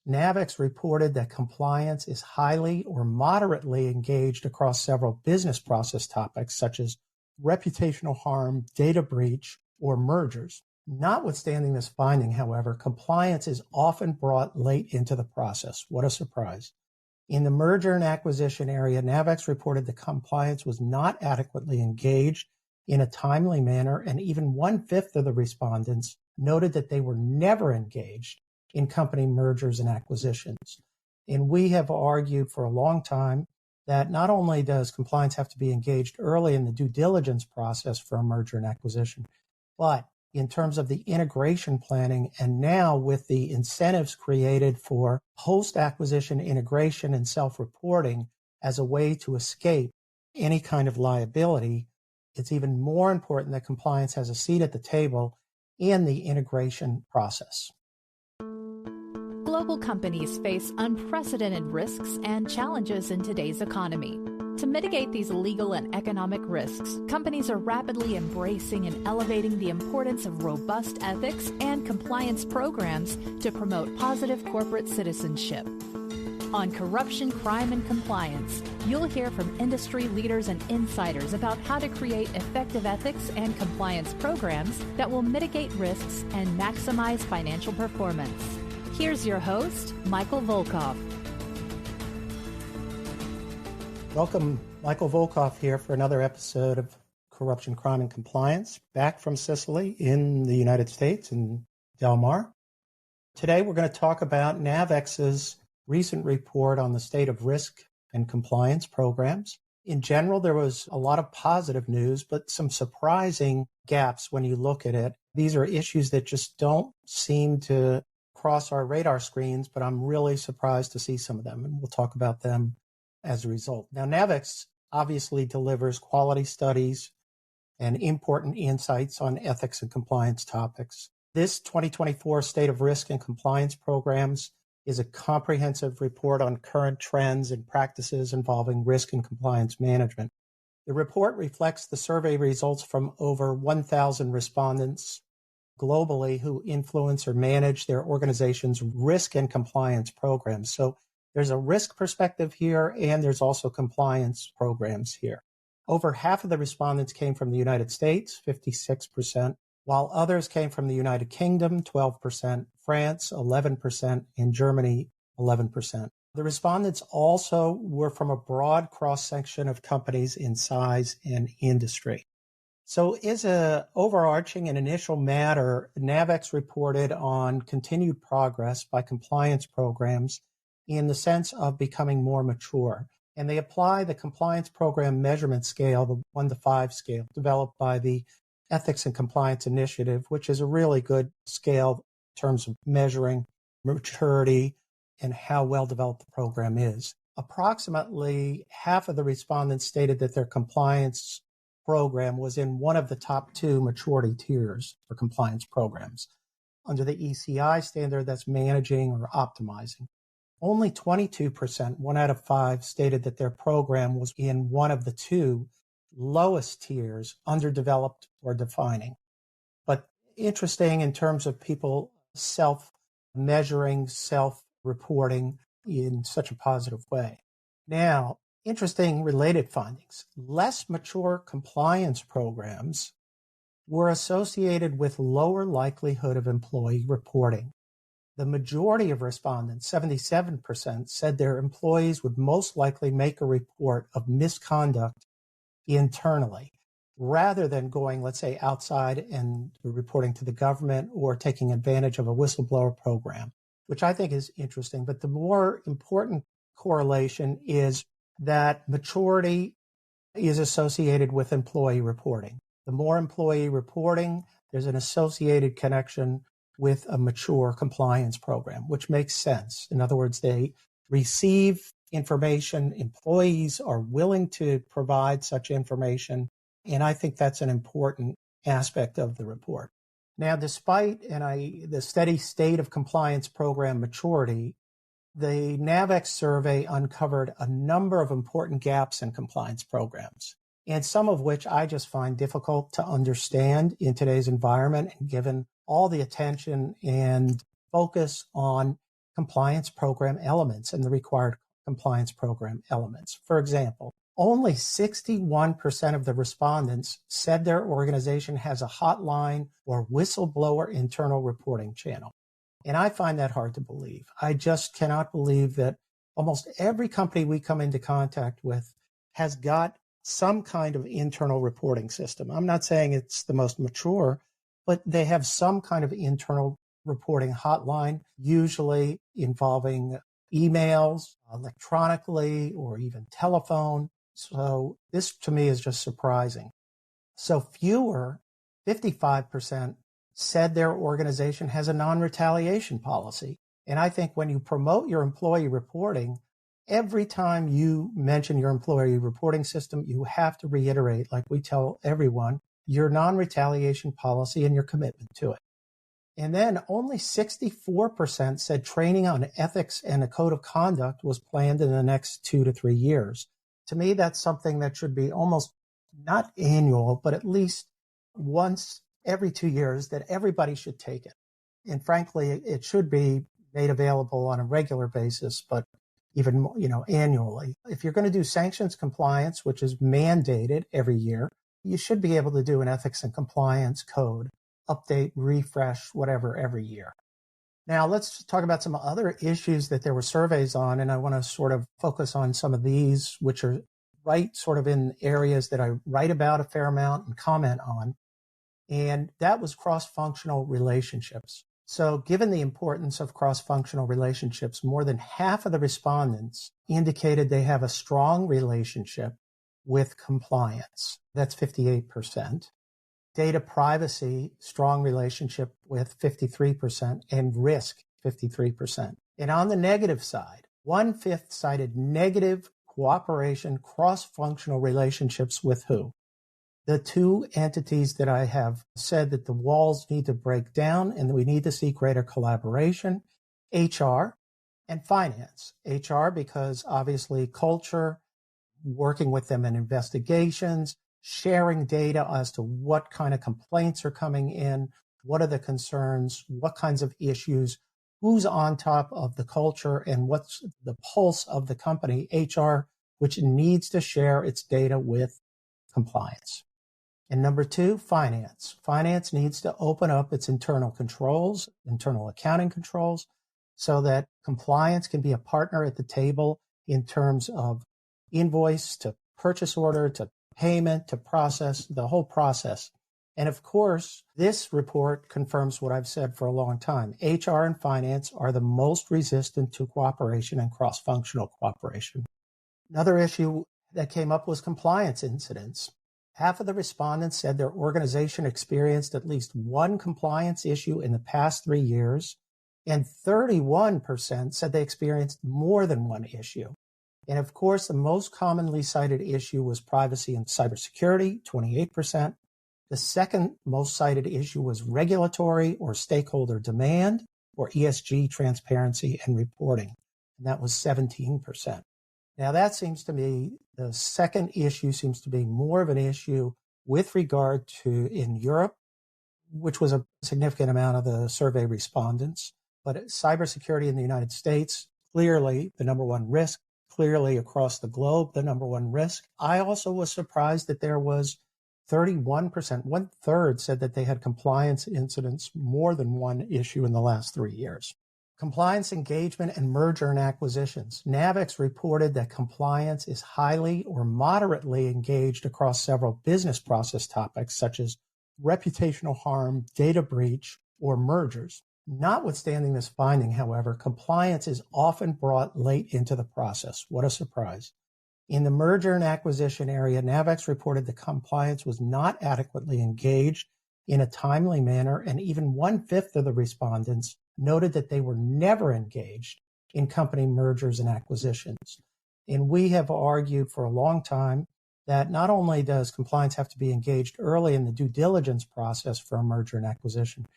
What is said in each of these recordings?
NAVEX reported that compliance is highly or moderately engaged across several business process topics such as reputational harm, data breach, or mergers. Notwithstanding this finding, however, compliance is often brought late into the process. What a surprise. In the merger and acquisition area, NAVEX reported that compliance was not adequately engaged in a timely manner, and even 1/5 of the respondents noted that they were never engaged in company mergers and acquisitions. And we have argued for a long time that not only does compliance have to be engaged early in the due diligence process for a merger and acquisition, but in terms of the integration planning, and now with the incentives created for post-acquisition integration and self-reporting as a way to escape any kind of liability, it's even more important that compliance has a seat at the table in the integration process. Global companies face unprecedented risks and challenges in today's economy. To mitigate these legal and economic risks, companies are rapidly embracing and elevating the importance of robust ethics and compliance programs to promote positive corporate citizenship. On Corruption, Crime, and Compliance, you'll hear from industry leaders and insiders about how to create effective ethics and compliance programs that will mitigate risks and maximize financial performance. Here's your host, Michael Volkow. Welcome, Michael Volkow here for another episode of Corruption, Crime, and Compliance, back from Sicily in the United States, in Del Mar. Today we're going to talk about NAVEX's recent report on the state of risk and compliance programs. In general, there was a lot of positive news, but some surprising gaps when you look at it. These are issues that just don't seem to cross our radar screens, but I'm really surprised to see some of them, and we'll talk about them as a result. Now, NAVEX obviously delivers quality studies and important insights on ethics and compliance topics. This 2024 State of Risk and Compliance Programs is a comprehensive report on current trends and practices involving risk and compliance management. The report reflects the survey results from over 1,000 respondents globally who influence or manage their organization's risk and compliance programs. So there's a risk perspective here, and there's also compliance programs here. Over half of the respondents came from the United States, 56%, while others came from the United Kingdom, 12%, France, 11%, and Germany, 11%. The respondents also were from a broad cross-section of companies in size and industry. So as an overarching and initial matter, NAVEX reported on continued progress by compliance programs in the sense of becoming more mature. And they apply the compliance program measurement scale, the 1 to 5 scale, developed by the Ethics and Compliance Initiative, which is a really good scale in terms of measuring maturity and how well developed the program is. Approximately half of the respondents stated that their compliance program was in one of the top 2 maturity tiers for compliance programs. Under the ECI standard, that's managing or optimizing. Only 22%, 1 out of 5, stated that their program was in one of the 2 lowest tiers, underdeveloped or defining. But interesting in terms of people self-measuring, self-reporting in such a positive way. Now, interesting related findings. Less mature compliance programs were associated with lower likelihood of employee reporting. The majority of respondents, 77%, said their employees would most likely make a report of misconduct internally, rather than going, let's say, outside and reporting to the government or taking advantage of a whistleblower program, which I think is interesting. But the more important correlation is that maturity is associated with employee reporting. The more employee reporting, there's an associated connection with a mature compliance program, which makes sense. In other words, they receive information, employees are willing to provide such information, and I think that's an important aspect of the report. Now, despite the steady state of compliance program maturity, the NAVEX survey uncovered a number of important gaps in compliance programs, and some of which I just find difficult to understand in today's environment, and given all the attention and focus on compliance program elements and the required compliance program elements. For example, only 61% of the respondents said their organization has a hotline or whistleblower internal reporting channel. And I find that hard to believe. I just cannot believe that almost every company we come into contact with has got some kind of internal reporting system. I'm not saying it's the most mature, but they have some kind of internal reporting hotline, usually involving emails, electronically, or even telephone. So this to me is just surprising. So fewer, 55%, said their organization has a non-retaliation policy. And I think when you promote your employee reporting, every time you mention your employee reporting system, you have to reiterate, like we tell everyone, your non-retaliation policy and your commitment to it. And then only 64% said training on ethics and a code of conduct was planned in the next 2 to 3 years. To me, that's something that should be almost not annual, but at least once every 2 years that everybody should take it. And frankly, it should be made available on a regular basis, but even more, annually. If you're going to do sanctions compliance, which is mandated every year, you should be able to do an ethics and compliance code, update, refresh, whatever, every year. Now, let's talk about some other issues that there were surveys on, and I want to sort of focus on some of these, which are right sort of in areas that I write about a fair amount and comment on. And that was cross-functional relationships. So given the importance of cross-functional relationships, more than half of the respondents indicated they have a strong relationship with compliance. That's 58%. Data privacy, strong relationship with 53%, and risk, 53%. And on the negative side, 1/5 cited negative cooperation, cross-functional relationships with who? The two entities that I have said that the walls need to break down and that we need to see greater collaboration, HR and finance. HR because obviously culture, working with them in investigations, sharing data as to what kind of complaints are coming in, what are the concerns, what kinds of issues, who's on top of the culture, and what's the pulse of the company, HR, which needs to share its data with compliance. And number two, finance. Finance needs to open up its internal controls, internal accounting controls, so that compliance can be a partner at the table in terms of invoice to purchase order to payment to process, the whole process. And of course, this report confirms what I've said for a long time. HR and finance are the most resistant to cooperation and cross-functional cooperation. Another issue that came up was compliance incidents. Half of the respondents said their organization experienced at least one compliance issue in the past 3 years, and 31% said they experienced more than one issue. And of course, the most commonly cited issue was privacy and cybersecurity, 28%. The second most cited issue was regulatory or stakeholder demand, or ESG transparency and reporting, and that was 17%. Now that seems to me, the second issue seems to be more of an issue with regard to in Europe, which was a significant amount of the survey respondents, but cybersecurity in the United States, clearly the number one risk, clearly across the globe, the number one risk. I also was surprised that there was 31%, 1/3 said that they had compliance incidents, more than one issue in the last 3 years. Compliance engagement and merger and acquisitions. NAVEX reported that compliance is highly or moderately engaged across several business process topics such as reputational harm, data breach, or mergers. Notwithstanding this finding, however, compliance is often brought late into the process. What a surprise. In the merger and acquisition area, NAVEX reported that compliance was not adequately engaged in a timely manner, and even 1/5 of the respondents noted that they were never engaged in company mergers and acquisitions. And we have argued for a long time that not only does compliance have to be engaged early in the due diligence process for a merger and acquisition,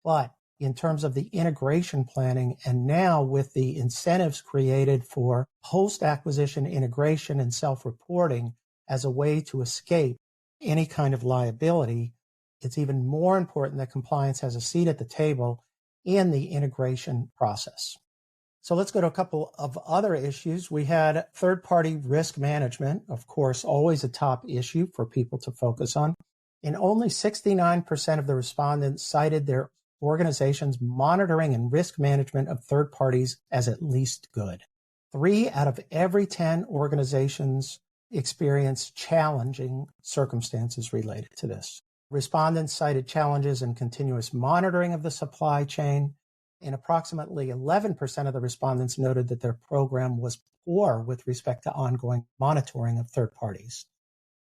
but in terms of the integration planning, and now with the incentives created for post-acquisition integration and self-reporting as a way to escape any kind of liability, it's even more important that compliance has a seat at the table in the integration process. So let's go to a couple of other issues. We had third-party risk management, of course, always a top issue for people to focus on. And only 69% of the respondents cited their organization's monitoring and risk management of third parties as at least good. 3 out of every 10 organizations experienced challenging circumstances related to this. Respondents cited challenges in continuous monitoring of the supply chain, and approximately 11% of the respondents noted that their program was poor with respect to ongoing monitoring of third parties.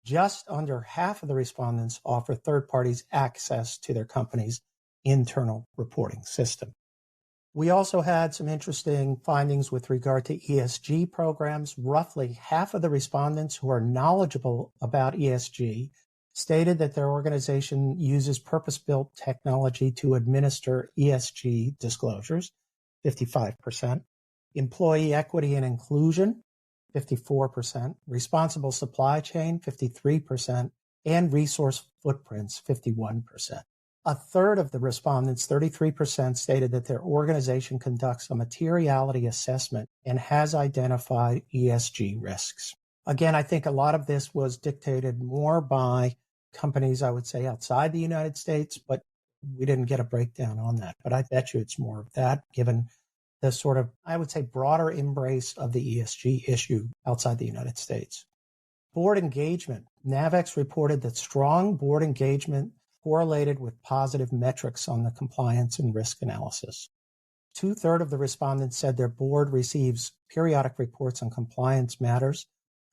Just under half of the respondents offer third parties access to their company's internal reporting system. We also had some interesting findings with regard to ESG programs. Roughly half of the respondents who are knowledgeable about ESG stated that their organization uses purpose-built technology to administer ESG disclosures, 55%, employee equity and inclusion, 54%, responsible supply chain, 53%, and resource footprints, 51%. A third of the respondents, 33%, stated that their organization conducts a materiality assessment and has identified ESG risks. Again, I think a lot of this was dictated more by companies, I would say, outside the United States, but we didn't get a breakdown on that. But I bet you it's more of that, given the sort of, I would say, broader embrace of the ESG issue outside the United States. Board engagement. NAVEX reported that strong board engagement correlated with positive metrics on the compliance and risk analysis. 2/3 of the respondents said their board receives periodic reports on compliance matters.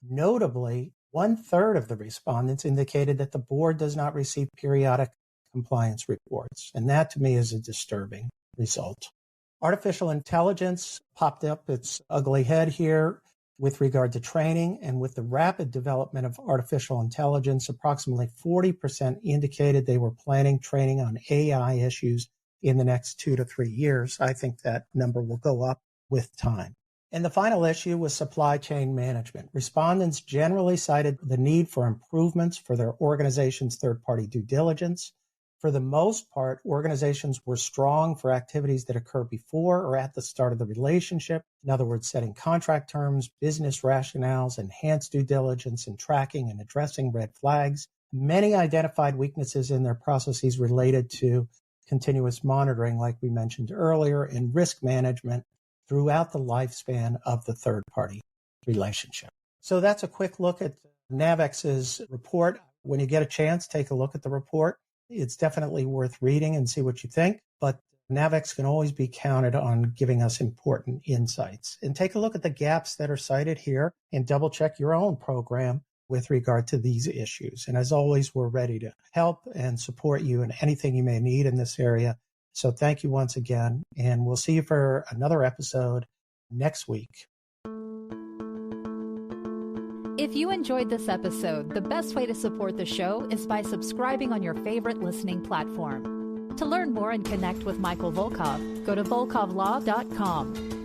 Notably, 1/3 of the respondents indicated that the board does not receive periodic compliance reports. And that to me is a disturbing result. Artificial intelligence popped up its ugly head here with regard to training, and with the rapid development of artificial intelligence, approximately 40% indicated they were planning training on AI issues in the next 2 to 3 years. I think that number will go up with time. And the final issue was supply chain management. Respondents generally cited the need for improvements for their organization's third-party due diligence. For the most part, organizations were strong for activities that occur before or at the start of the relationship. In other words, setting contract terms, business rationales, enhanced due diligence, and tracking and addressing red flags. Many identified weaknesses in their processes related to continuous monitoring, like we mentioned earlier, and risk management throughout the lifespan of the third-party relationship. So that's a quick look at NAVEX's report. When you get a chance, take a look at the report. It's definitely worth reading and see what you think, but NAVEX can always be counted on giving us important insights. And take a look at the gaps that are cited here and double check your own program with regard to these issues. And as always, we're ready to help and support you in anything you may need in this area. So thank you once again, and we'll see you for another episode next week. If you enjoyed this episode, the best way to support the show is by subscribing on your favorite listening platform. To learn more and connect with Michael Volkow, go to volkovlaw.com.